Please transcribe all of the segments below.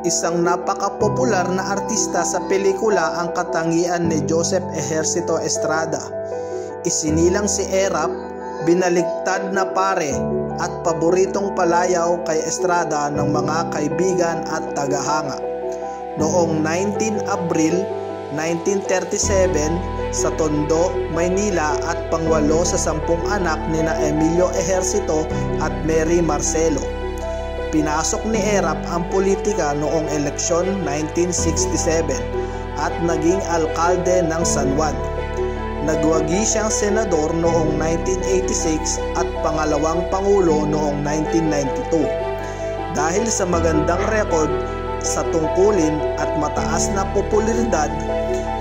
Isang napaka-popular na artista sa pelikula ang katangian ni Joseph Ejercito Estrada. Isinilang si Erap, binaligtad na pare at paboritong palayaw kay Estrada ng mga kaibigan at tagahanga. Noong 19 Abril 1937 sa Tondo, Maynila at pangwalo sa 10 anak nina Emilio Ejercito at Mary Marcelo. Pinasok ni Erap ang politika noong eleksyon 1967 at naging alkalde ng San Juan. Nagwagi siyang senador noong 1986 at pangalawang pangulo noong 1992. Dahil sa magandang rekord sa tungkulin at mataas na popularidad,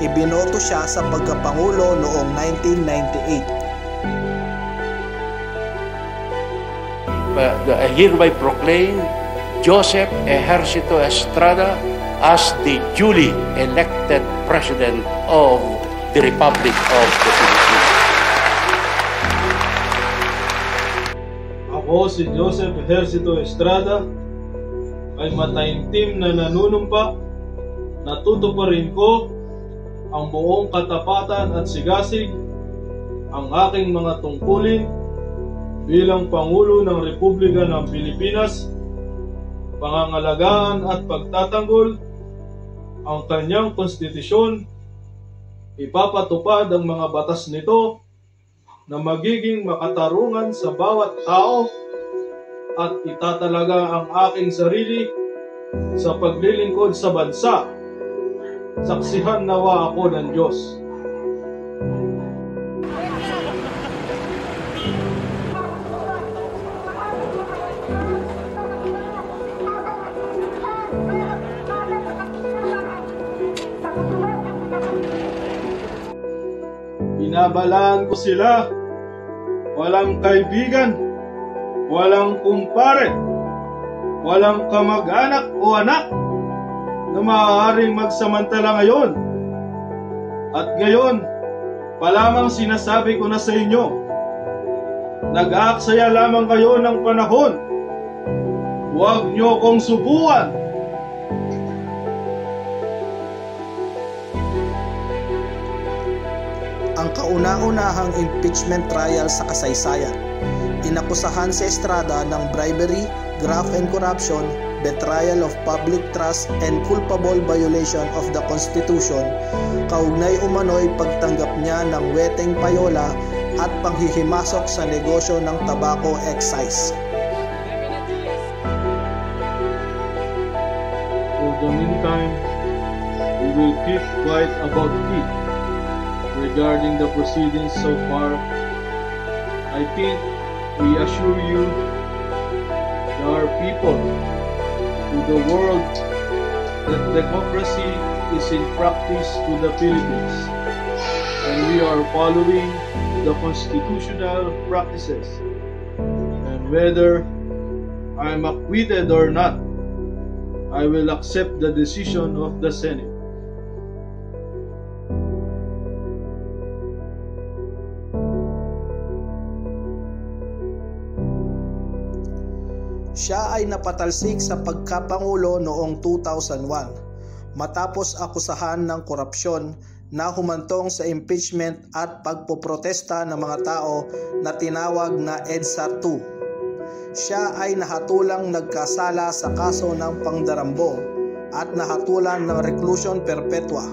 ibinoto siya sa pagkapangulo noong 1998. I hereby proclaim Joseph Ejercito Estrada as the duly elected President of the Republic of the Philippines. Ako si Joseph Ejercito Estrada ay mataimtim na nanunumpa na tutuparin ko ang buong katapatan at sigasig ang aking mga tungkulin bilang Pangulo ng Republika ng Pilipinas, pangangalagaan at pagtatanggol ang kanyang konstitusyon, ipapatupad ang mga batas nito na magiging makatarungan sa bawat tao at itatalaga ang aking sarili sa paglilingkod sa bansa. Saksihan nawa ako ng Diyos. Binabalaan ko sila, walang kaibigan, walang kumpare, walang kamag-anak o anak na maaaring magsamantala ngayon. At ngayon, palamang sinasabi ko na sa inyo, nag-aaksaya lamang kayo ng panahon. Huwag niyo kong subukan. Ang kauna-unahang impeachment trial sa kasaysayan. Inakusahan si Estrada ng bribery, graft and corruption, betrayal of public trust, and culpable violation of the Constitution, kaugnay umano'y pagtanggap niya ng weteng payola at panghihimasok sa negosyo ng tobacco excise. For the meantime, we will keep quiet about it. Regarding the proceedings so far, I think we assure you, our people, to the world, that democracy is in practice to the Philippines, and we are following the constitutional practices. And whether I am acquitted or not, I will accept the decision of the Senate. Siya ay napatalsik sa pagkapangulo noong 2001 matapos akusahan ng korupsyon na humantong sa impeachment at pagpoprotesta ng mga tao na tinawag na EDSA 2. Siya ay nahatulang nagkasala sa kaso ng pangdarambong at nahatulan ng reclusion perpetua.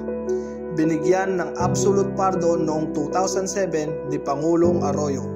Binigyan ng absolute pardon noong 2007 ni Pangulong Arroyo.